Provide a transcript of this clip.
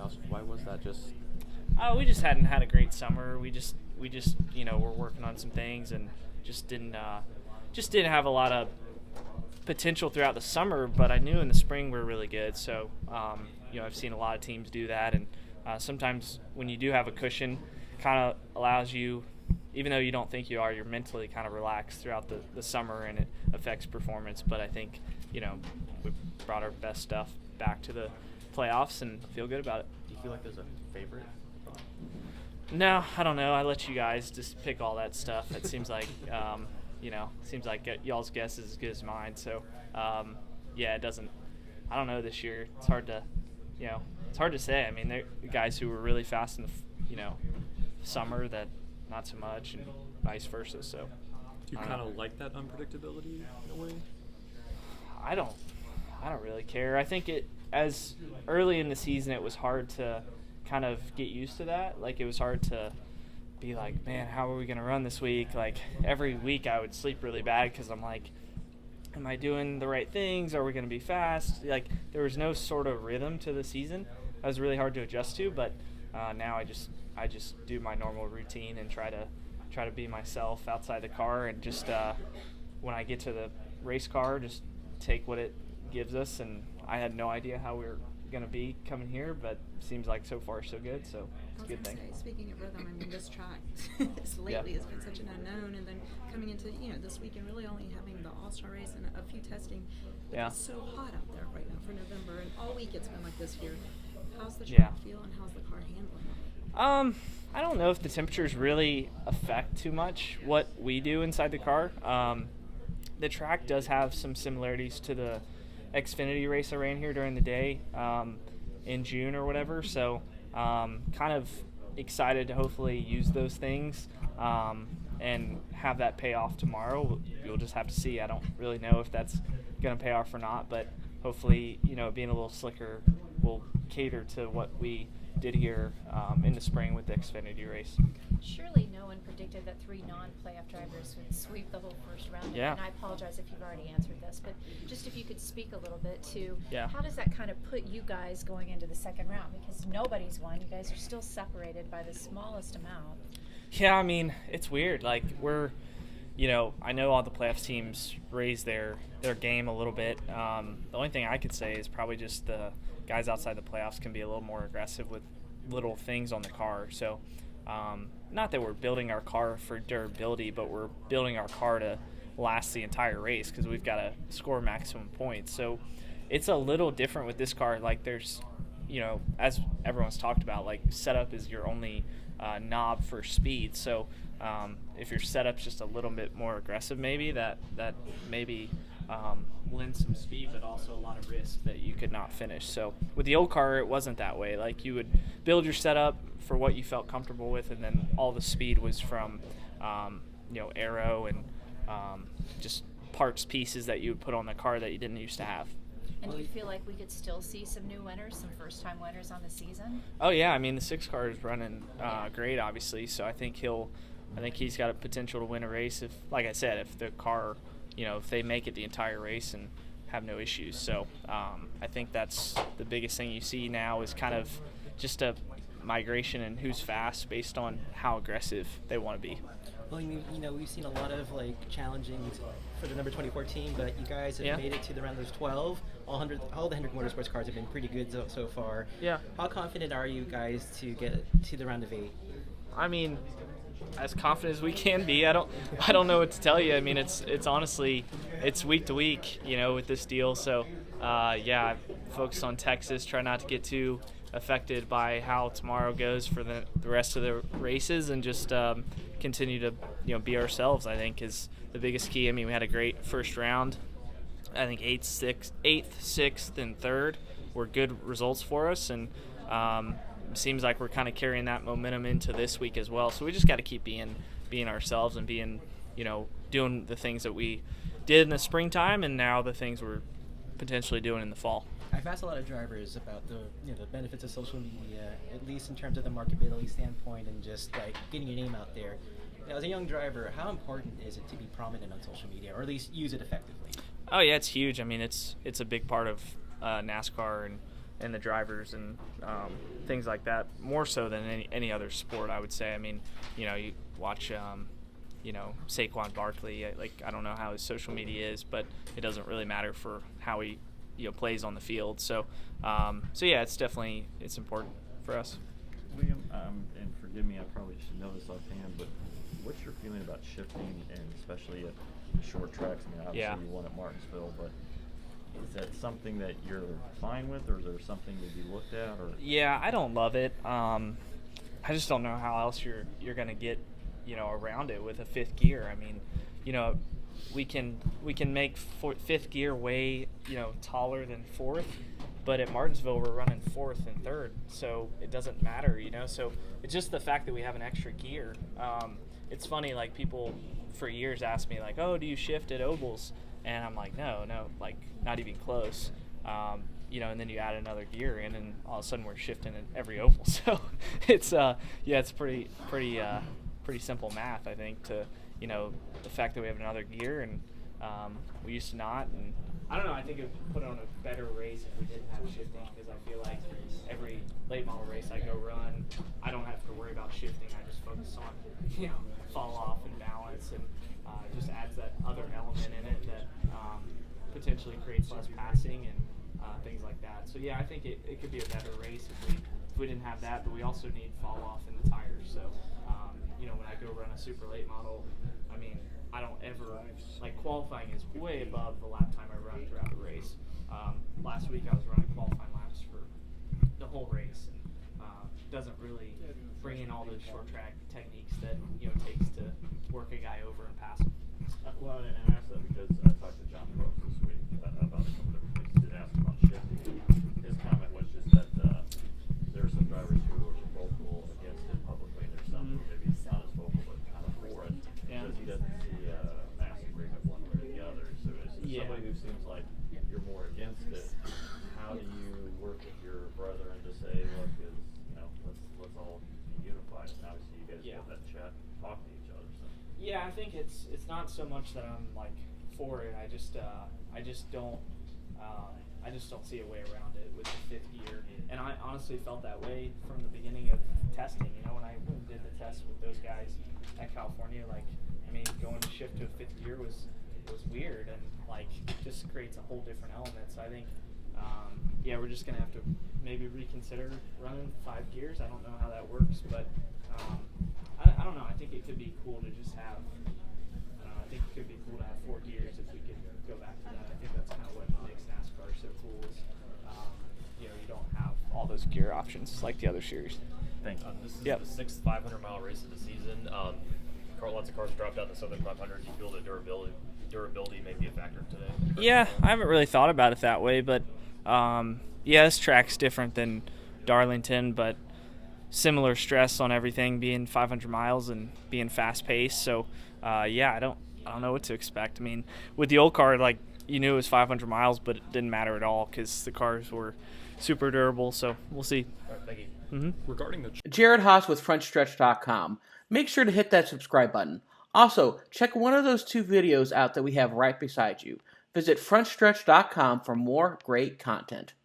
playoffs. Why was that? Just we just hadn't had a great summer. We just were working on some things and just didn't have a lot of potential throughout the summer. But I knew in the spring we were really good. So I've seen a lot of teams do that, and sometimes when you do have a cushion, kind of allows you, even though you don't think you are, you're mentally kind of relaxed throughout the summer, and it affects performance. But I think we brought our best stuff back to the playoffs and feel good about it. do you feel like there's a favorite? No, I don't know. I let you guys just pick all that stuff. It seems like, y'all's guess is as good as mine. So, it doesn't. I don't know this year. It's hard to say. I mean, they're guys who were really fast in the, summer that not so much, and vice versa. So, do you kind of like that unpredictability in a way? I don't really care. I think as early in the season, it was hard to kind of get used to that. Like, it was hard to be like, man, how are we going to run this week? Like, every week I would sleep really bad because I'm like, am I doing the right things? Are we going to be fast? Like, there was no sort of rhythm to the season. That was really hard to adjust to, but now I just do my normal routine and try to be myself outside the car, and just when I get to the race car, just take what it gives us. And I had no idea how we were going to be coming here, but seems like so far so good, so it's a good thing. Speaking of rhythm, I mean, this track lately has been such an unknown, and then coming into this weekend, really only having the All-Star race and a few testing. It's so hot out there right now for November, and all week it's been like this here. How's the track feel, and how's the car handling it? I don't know if the temperatures really affect too much what we do inside the car. The track does have some similarities to the Xfinity race I ran here during the day in June or whatever, so kind of excited to hopefully use those things and have that pay off tomorrow. You'll just have to see. I don't really know if that's going to pay off or not, but hopefully, being a little slicker will cater to what we did here in the spring with the Xfinity race. Surely no one predicted that 3 non-playoff drivers would sweep the whole first round. Yeah. And I apologize if you've already answered this, but just if you could speak a little bit to how does that kind of put you guys going into the second round? Because nobody's won. You guys are still separated by the smallest amount. Yeah, I mean, it's weird. Like, we're, I know all the playoffs teams raise their game a little bit. The only thing I could say is probably just the guys outside the playoffs can be a little more aggressive with little things on the car. So, not that we're building our car for durability, but we're building our car to last the entire race because we've got to score maximum points. So it's a little different with this car. Like, there's, as everyone's talked about, like, setup is your only knob for speed. So if your setup's just a little bit more aggressive, maybe that maybe lends some speed, but also a lot of risk that you could not finish. So with the old car, it wasn't that way. Like, you would build your setup for what you felt comfortable with, and then all the speed was from aero and just parts pieces that you would put on the car that you didn't used to have. And do you feel like we could still see some new winners, some first-time winners on the season? Oh yeah, I mean, the 6 car is running great, obviously. So I think he's got a potential to win a race if, like I said, if the car, if they make it the entire race and have no issues. So I think that's the biggest thing you see now is kind of just a migration in who's fast based on how aggressive they want to be. Well, we've seen a lot of challenging for the number 24 team, but you guys have made it to the round of 12. All the Hendrick Motorsports cars have been pretty good so far. Yeah. How confident are you guys to get to the round of 8? I mean, as confident as we can be. I don't know what to tell you. I mean, it's honestly, it's week to week, with this deal. So, I focus on Texas, try not to get too affected by how tomorrow goes for the rest of the races, and just continue to be ourselves, I think, is the biggest key. I mean, we had a great first round. I think 8th, 6th, and 3rd were good results for us, and seems like we're kind of carrying that momentum into this week as well. So we just got to keep being ourselves and being, doing the things that we did in the springtime, and now the things we're potentially doing in the fall. I've asked a lot of drivers about the benefits of social media, at least in terms of the marketability standpoint and just getting your name out there. As a young driver, how important is it to be prominent on social media, or at least use it effectively? Oh yeah, it's huge. I mean, it's a big part of NASCAR, and and the drivers and things like that, more so than any other sport, I would say. I mean, you watch Saquon Barkley. I don't know how his social media is, but it doesn't really matter for how he plays on the field. So yeah, it's important for us. William, and forgive me, I probably should know this offhand, but what's your feeling about shifting, and especially at short tracks? I mean, obviously you won at Martinsville, but is that something that you're fine with, or is there something to be looked at? Or yeah, I don't love it. I just don't know how else you're going to get around it with a fifth gear. I mean, we can make fifth gear way taller than fourth, but at Martinsville we're running fourth and third, so it doesn't matter. So it's just the fact that we have an extra gear. It's funny, like, people for years ask me, like, oh, do you shift at ovals? And I'm like, no, like, not even close. And then you add another gear in, and all of a sudden we're shifting at every oval. So it's it's pretty simple math, I think, to the fact that we have another gear, and we used to not. And I don't know, I think it would put on a better race if we didn't have shifting, because I feel like every late model race I go run, I don't have to worry about shifting. I just focus on fall off and balance, and it just adds that other element in it that potentially creates less passing and things like that. So yeah, I think it could be a better race if we didn't have that, but we also need fall off in the tires. So when I go run a super late model, I mean, I don't ever, like, qualifying is way above the lap time I run throughout the race. Last week I was running qualifying laps for the whole race, and doesn't really bring in all those short track techniques that it takes to work a guy over and pass him. Well, and I asked that because I talked to John Brooks this week about a couple different things. Did ask about shifting. His comment was just that there are some drivers who are vocal against it publicly, and there's some who maybe not as vocal but kind of for it. Yeah. Because he doesn't see a mass agreement one way or the other. So as somebody who seems like you're more against it, how do you work with your brother and just say, look, let's all be unified? And obviously you guys have that chat, talk to each other. So. Yeah, I think it's not so much that I'm like for it. I just don't see a way around it with the fifth gear. And I honestly felt that way from the beginning of testing. When I did the test with those guys at California, like, I mean, going to shift to a fifth gear was weird, and like just creates a whole different element. So I think we're just gonna have to maybe reconsider running 5 gears. I don't know how that works, but I don't know. I think it could be cool to just have. I think it could be cool to have 4 gears if we could go back to that. I think that's kind of what makes NASCAR so cool. Is you don't have all those gear options like the other series. Thank you. This is the 6th 500-mile race of the season. Lots of cars dropped out in the Southern 500. Do you feel that durability may be a factor today? Yeah, I haven't really thought about it that way, but this track's different than Darlington, but similar stress on everything, being 500 miles and being fast-paced. So, I don't know what to expect. I mean, with the old car, like, you knew it was 500 miles, but it didn't matter at all because the cars were super durable. So we'll see. All right, thank you. Mm-hmm. Regarding the Jared Haas with Frontstretch.com. Make sure to hit that subscribe button. Also, check one of those 2 videos out that we have right beside you. Visit Frontstretch.com for more great content.